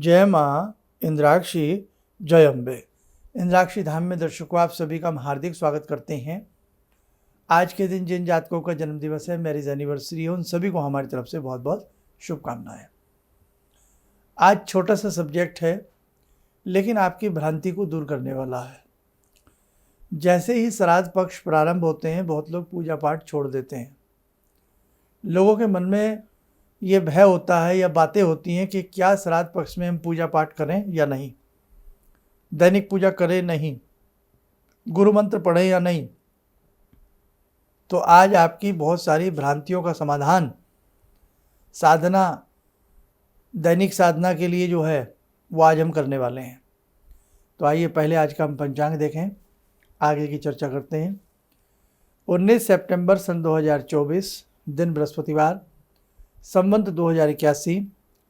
जय माँ इंद्राक्षी, जय अम्बे। इंद्राक्षी धाम में दर्शकों आप सभी का हम हार्दिक स्वागत करते हैं। आज के दिन जिन जातकों का जन्मदिवस है, मैरिज एनिवर्सरी है, उन सभी को हमारी तरफ से बहुत बहुत शुभकामनाएं। आज छोटा सा सब्जेक्ट है लेकिन आपकी भ्रांति को दूर करने वाला है। जैसे ही श्राद्ध पक्ष प्रारंभ होते हैं, बहुत लोग पूजा पाठ छोड़ देते हैं। लोगों के मन में ये भय होता है या बातें होती हैं कि क्या श्राद्ध पक्ष में हम पूजा पाठ करें या नहीं, दैनिक पूजा करें नहीं, गुरु मंत्र पढ़ें या नहीं। तो आज आपकी बहुत सारी भ्रांतियों का समाधान साधना, दैनिक साधना के लिए जो है वो आज हम करने वाले हैं। तो आइए पहले आज का हम पंचांग देखें, आगे की चर्चा करते हैं। 19 सितंबर सन 2024, दिन बृहस्पतिवार, संवत 2081,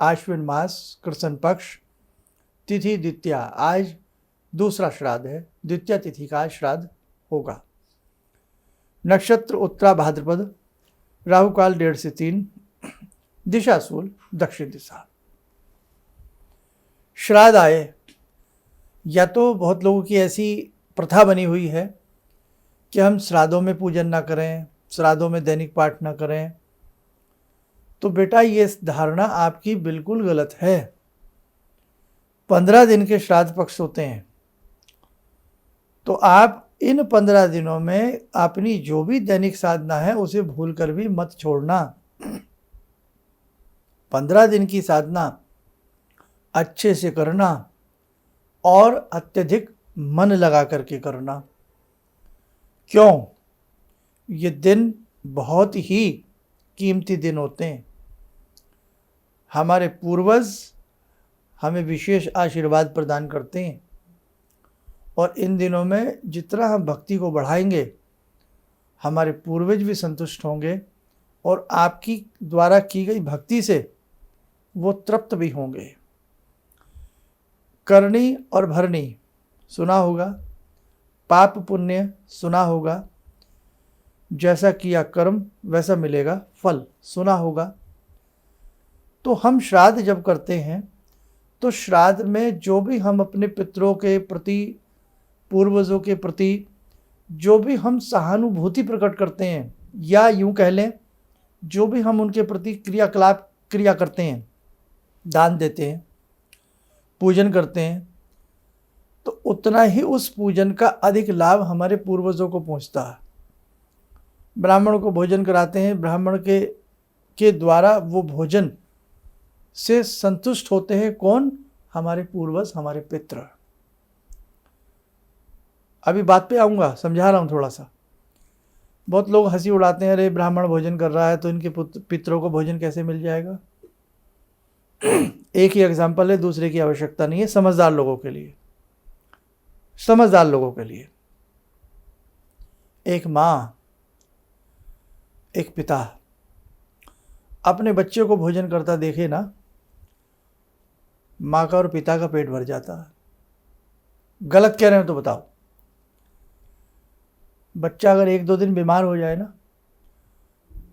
आश्विन मास, कृष्ण पक्ष, तिथि द्वितीया। आज दूसरा श्राद्ध है, द्वितीय तिथि का श्राद्ध होगा। नक्षत्र उत्तरा भाद्रपद, राहु काल 1:30 से 3, दिशा सूल दक्षिण दिशा। श्राद्ध आए, या तो बहुत लोगों की ऐसी प्रथा बनी हुई है कि हम श्राद्धों में पूजन ना करें, श्राद्धों में दैनिक पाठ ना करें। तो बेटा ये धारणा आपकी बिल्कुल गलत है। 15 दिन के श्राद्ध पक्ष होते हैं, तो आप इन 15 दिनों में अपनी जो भी दैनिक साधना है उसे भूल कर भी मत छोड़ना। 15 दिन की साधना अच्छे से करना और अत्यधिक मन लगा करके करना। क्यों? ये दिन बहुत ही कीमती दिन होते हैं। हमारे पूर्वज हमें विशेष आशीर्वाद प्रदान करते हैं और इन दिनों में जितना हम भक्ति को बढ़ाएंगे, हमारे पूर्वज भी संतुष्ट होंगे और आपकी द्वारा की गई भक्ति से वो तृप्त भी होंगे। करनी और भरनी सुना होगा, पाप पुण्य सुना होगा, जैसा किया कर्म वैसा मिलेगा फल सुना होगा। तो हम श्राद्ध जब करते हैं तो श्राद्ध में जो भी हम अपने पितरों के प्रति, पूर्वजों के प्रति जो भी हम सहानुभूति प्रकट करते हैं, या यूं कह लें जो भी हम उनके प्रति क्रिया करते हैं, दान देते हैं, पूजन करते हैं, तो उतना ही उस पूजन का अधिक लाभ हमारे पूर्वजों को पहुंचता है। ब्राह्मण को भोजन कराते हैं, ब्राह्मण के द्वारा वो भोजन से संतुष्ट होते हैं कौन? हमारे पूर्वज, हमारे पितर। अभी बात पे आऊँगा, समझा रहा हूँ थोड़ा सा। बहुत लोग हंसी उड़ाते हैं, अरे ब्राह्मण भोजन कर रहा है तो इनके पितरों को भोजन कैसे मिल जाएगा। एक ही एग्जाम्पल है, दूसरे की आवश्यकता नहीं है। समझदार लोगों के लिए, समझदार लोगों के लिए एक माँ, एक पिता अपने बच्चे को भोजन करता देखे ना, माँ का और पिता का पेट भर जाता है। गलत कह रहे हो तो बताओ। बच्चा अगर 1-2 दिन बीमार हो जाए ना,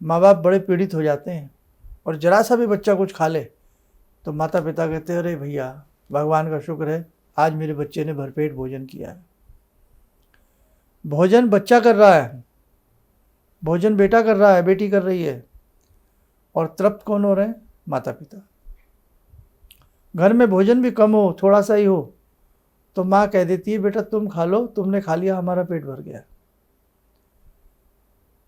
माँ बाप बड़े पीड़ित हो जाते हैं। और जरा सा भी बच्चा कुछ खा ले तो माता पिता कहते हैं, अरे भैया भगवान का शुक्र है आज मेरे बच्चे ने भरपेट भोजन किया है। भोजन बच्चा कर रहा है, भोजन बेटा कर रहा है, बेटी कर रही है, और तृप्त कौन हो रहे हैं? माता पिता। घर में भोजन भी कम हो, थोड़ा सा ही हो, तो माँ कह देती है, बेटा तुम खा लो, तुमने खा लिया, हमारा पेट भर गया।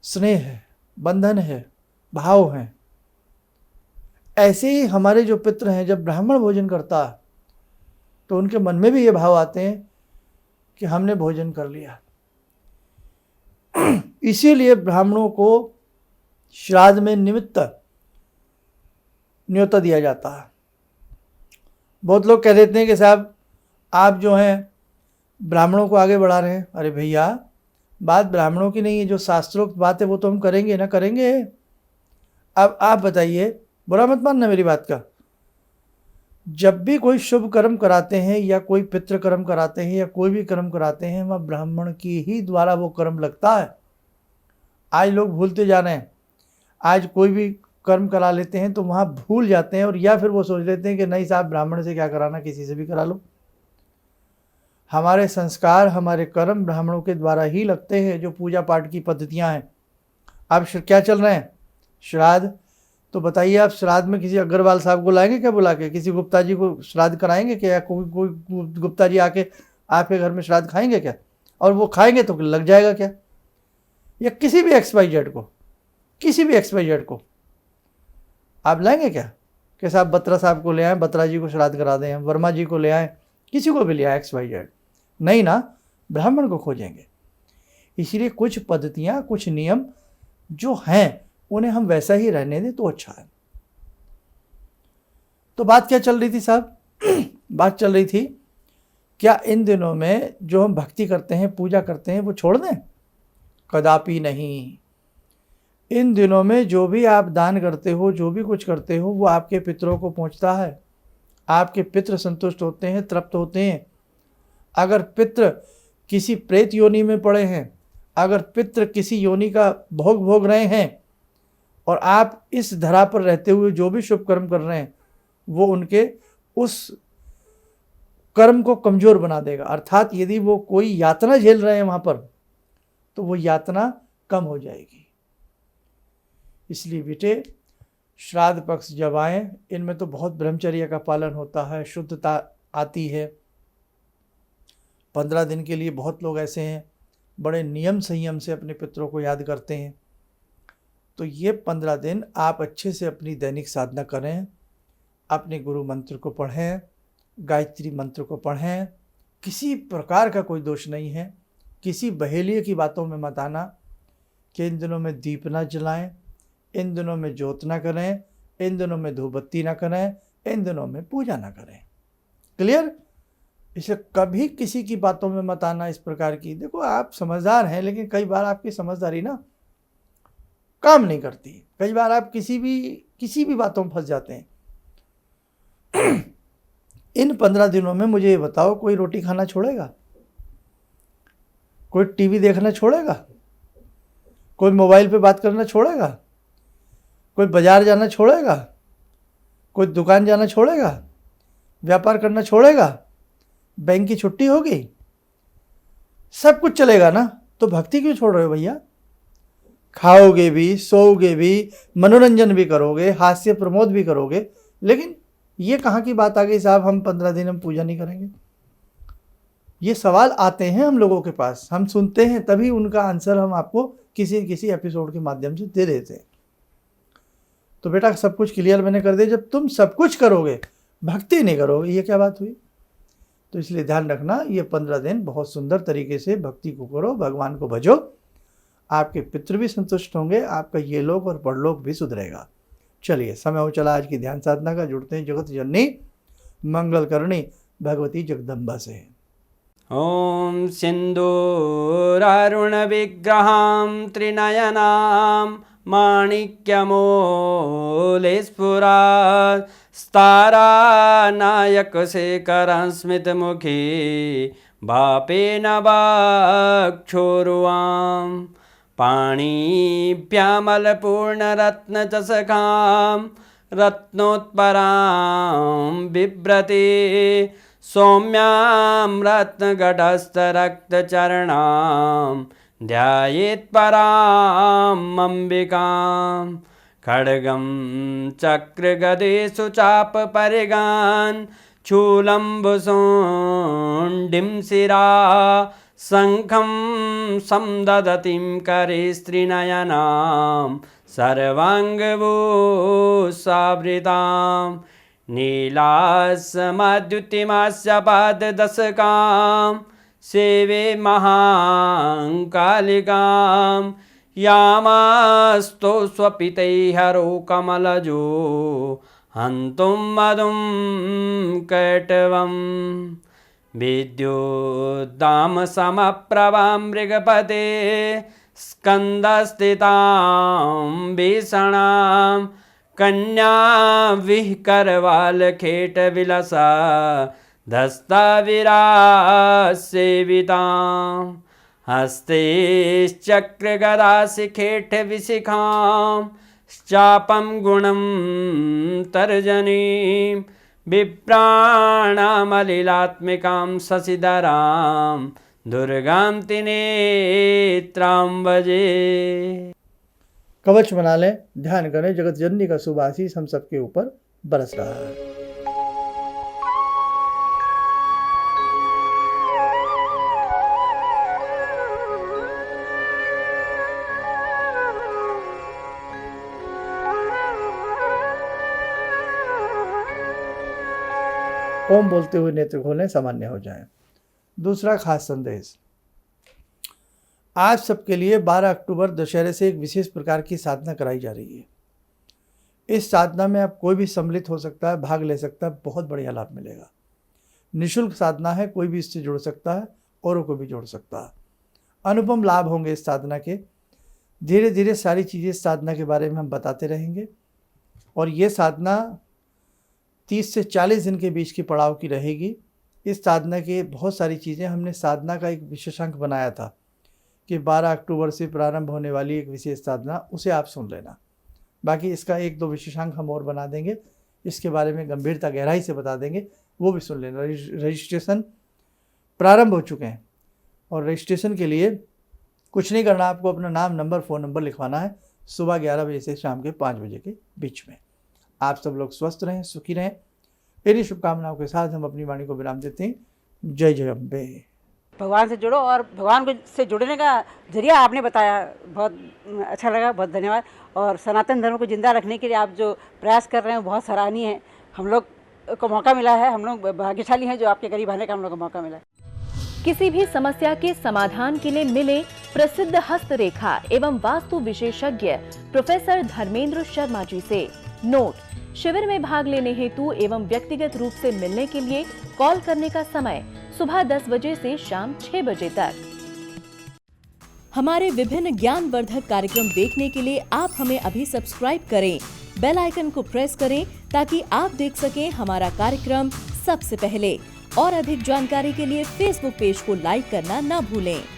स्नेह है, बंधन है, भाव है। ऐसे ही हमारे जो पितृ हैं, जब ब्राह्मण भोजन करता है तो उनके मन में भी ये भाव आते हैं कि हमने भोजन कर लिया। इसीलिए ब्राह्मणों को श्राद्ध में निमित्त न्योता दिया जाता है। बहुत लोग कह देते हैं कि साहब आप जो हैं ब्राह्मणों को आगे बढ़ा रहे हैं। अरे भैया बात ब्राह्मणों की नहीं है, जो शास्त्रोक्त बात है वो तो हम करेंगे ना, करेंगे। अब आप बताइए, बुरा मत मानना मेरी बात का। जब भी कोई शुभ कर्म कराते हैं या कोई पितृ कर्म कराते हैं या कोई भी कर्म कराते हैं, वह ब्राह्मण की ही द्वारा वो कर्म लगता है। आज लोग भूलते जा रहे हैं। आज कोई भी कर्म करा लेते हैं तो वहाँ भूल जाते हैं, और या फिर वो सोच लेते हैं कि नहीं साहब ब्राह्मण से क्या कराना, किसी से भी करा लो। हमारे संस्कार, हमारे कर्म ब्राह्मणों के द्वारा ही लगते हैं, जो पूजा पाठ की पद्धतियाँ हैं। अब क्या चल रहे हैं, श्राद्ध। तो बताइए आप श्राद्ध में किसी अग्रवाल साहब को लाएंगे क्या बुला के, किसी गुप्ता जी को श्राद्ध कराएंगे क्या, या कोई गुप्ता जी आके आपके घर में श्राद्ध खाएंगे क्या? और वो खाएंगे तो लग जाएगा क्या? या किसी भी XYZ को, किसी भी XYZ को आप लाएंगे क्या कि साहब बत्रा साहब को ले आए, बत्रा जी को श्राद्ध करा दें, वर्मा जी को ले आए, किसी को भी ले आए XYZ? नहीं ना, ब्राह्मण को खोजेंगे। इसलिए कुछ पद्धतियाँ, कुछ नियम जो हैं उन्हें हम वैसा ही रहने दें तो अच्छा है। तो बात क्या चल रही थी साहब? बात चल रही थी, क्या इन दिनों में जो हम भक्ति करते हैं, पूजा करते हैं, वो छोड़ दें? कदापि नहीं। इन दिनों में जो भी आप दान करते हो, जो भी कुछ करते हो, वो आपके पितरों को पहुंचता है। आपके पितृ संतुष्ट होते हैं, तृप्त होते हैं। अगर पितृ किसी प्रेत योनि में पड़े हैं, अगर पितृ किसी योनि का भोग भोग रहे हैं, और आप इस धरा पर रहते हुए जो भी शुभ कर्म कर रहे हैं, वो उनके उस कर्म को कमजोर बना देगा। अर्थात यदि वो कोई यातना झेल रहे हैं वहाँ पर, तो वो यातना कम हो जाएगी। इसलिए बेटे, श्राद्ध पक्ष जब आए, इनमें तो बहुत ब्रह्मचर्य का पालन होता है, शुद्धता आती है। 15 दिन के लिए बहुत लोग ऐसे हैं, बड़े नियम संयम से अपने पितरों को याद करते हैं। तो ये 15 दिन आप अच्छे से अपनी दैनिक साधना करें, अपने गुरु मंत्र को पढ़ें, गायत्री मंत्र को पढ़ें। किसी प्रकार का कोई दोष नहीं है। किसी बहेलिए की बातों में मत आना कि इन दिनों में दीप ना जलाएं, इन दिनों में जोत ना करें, इन दिनों में धूपबत्ती ना करें, इन दिनों में पूजा ना करें। क्लियर? इसलिए कभी किसी की बातों में मत आना इस प्रकार की। देखो, आप समझदार हैं, लेकिन कई बार आपकी समझदारी ना काम नहीं करती। कई बार आप किसी भी बातों में फंस जाते हैं। इन 15 दिनों में मुझे ये बताओ, कोई रोटी खाना छोड़ेगा? कोई टीवी देखना छोड़ेगा? कोई मोबाइल पे बात करना छोड़ेगा? कोई बाजार जाना छोड़ेगा? कोई दुकान जाना छोड़ेगा? व्यापार करना छोड़ेगा? बैंक की छुट्टी होगी? सब कुछ चलेगा ना? तो भक्ति क्यों छोड़ रहे हो भैया? खाओगे भी, सोओगे भी, मनोरंजन भी करोगे, हास्य प्रमोद भी करोगे, लेकिन ये कहाँ की बात आ गई साहब, हम 15 दिन हम पूजा नहीं करेंगे? ये सवाल आते हैं हम लोगों के पास, हम सुनते हैं, तभी उनका आंसर हम आपको किसी एपिसोड के माध्यम से दे देते हैं। तो बेटा, सब कुछ क्लियर मैंने कर दिया। जब तुम सब कुछ करोगे, भक्ति नहीं करोगे, ये क्या बात हुई? तो इसलिए ध्यान रखना, ये 15 दिन बहुत सुंदर तरीके से भक्ति को करो, भगवान को भजो। आपके पितृ भी संतुष्ट होंगे, आपका ये लोक और परलोक भी सुधरेगा। चलिए, समय हो चला आज की ध्यान साधना का। जुड़ते हैं जगत जननी मंगल करणी भगवती जगदम्बा से। ॐ सिन्दूरारुणविग्रहां त्रिनयनां माणिक्यमूलस्फुरात् स्तारानायकशेखरं स्मितमुखी भापेन वाक्षोरुवां पाणिभ्यामलपूर्णरत्नचषकां रत्नोत्परां बिभ्रति सौम्यां रत्नगटस्थरक्तचरणां ध्यायेत्पराम् अम्बिकां खड्गं चक्रगदेषु चापपरिगान् शूलम्बुशुण्डिं शिरा शङ्खं संदधतीं करे स्त्रीनयनां सर्वाङ्गभूषावृतां नीलासमद्युतिमास्य पाददशकां सेवे महाकालिकां यामास्तो स्वपितैहरो कमलजो हन्तुं मधुं कैटवं विद्युद्दामसमप्रभां मृगपते स्कन्दस्थितां भीषणां कन्या विहकरवालखेटविलसा धस्ताविरासेवितां हस्ते चक्रगदाशिखेटविशिखां चापं गुणं तर्जनीं विप्राणामलिलात्मिकां शशिधरां दुर्गां त्रिनेत्रां भजे। कवच बना लें, ध्यान करें, जगत जननी का शुभ आशीष हम सबके ऊपर बरस रहा है। ओम बोलते हुए नेत्र खोलें, सामान्य हो जाएं। दूसरा खास संदेश, आज सबके लिए 12 अक्टूबर दशहरे से एक विशेष प्रकार की साधना कराई जा रही है। इस साधना में आप कोई भी सम्मिलित हो सकता है, भाग ले सकता है, बहुत बढ़िया लाभ मिलेगा। निःशुल्क साधना है, कोई भी इससे जुड़ सकता है, औरों को भी जोड़ सकता है। अनुपम लाभ होंगे इस साधना के। धीरे धीरे सारी चीज़ें इस साधना के बारे में हम बताते रहेंगे और ये साधना 30 से 40 दिन के बीच की पड़ाव की रहेगी। इस साधना के बहुत सारी चीज़ें हमने साधना का एक विशेषांक बनाया था कि 12 अक्टूबर से प्रारंभ होने वाली एक विशेष साधना, उसे आप सुन लेना। बाकी इसका 1-2 विशेषांक हम और बना देंगे, इसके बारे में गंभीरता गहराई से बता देंगे, वो भी सुन लेना। रजिस्ट्रेशन प्रारंभ हो चुके हैं और रजिस्ट्रेशन के लिए कुछ नहीं करना, आपको अपना नाम, नंबर, फ़ोन नंबर लिखवाना है सुबह 11 बजे से शाम के 5 बजे के बीच में। आप सब लोग स्वस्थ रहें, सुखी रहें। इन्हीं शुभकामनाओं के साथ हम अपनी वाणी को विराम देते हैं। जय जय अम्बे। भगवान से जुड़ो और भगवान से जुड़ने का जरिया आपने बताया, बहुत अच्छा लगा, बहुत धन्यवाद। और सनातन धर्म को जिंदा रखने के लिए आप जो प्रयास कर रहे हैं वो बहुत सराहनीय है। हम लोग को मौका मिला है, हम लोग भाग्यशाली हैं जो आपके करीब आने का हम लोग को मौका मिला है। किसी भी समस्या के समाधान के लिए मिले प्रसिद्ध हस्तरेखा एवं वास्तु विशेषज्ञ प्रोफेसर धर्मेंद्र शर्मा जी से। नोट: शिविर में भाग लेने हेतु एवं व्यक्तिगत रूप से मिलने के लिए कॉल करने का समय सुबह 10 बजे से शाम 6 बजे तक। हमारे विभिन्न ज्ञानवर्धक कार्यक्रम देखने के लिए आप हमें अभी सब्सक्राइब करें, बेल आइकन को प्रेस करें ताकि आप देख सकें हमारा कार्यक्रम सबसे पहले। और अधिक जानकारी के लिए फेसबुक पेज को लाइक करना न भूलें।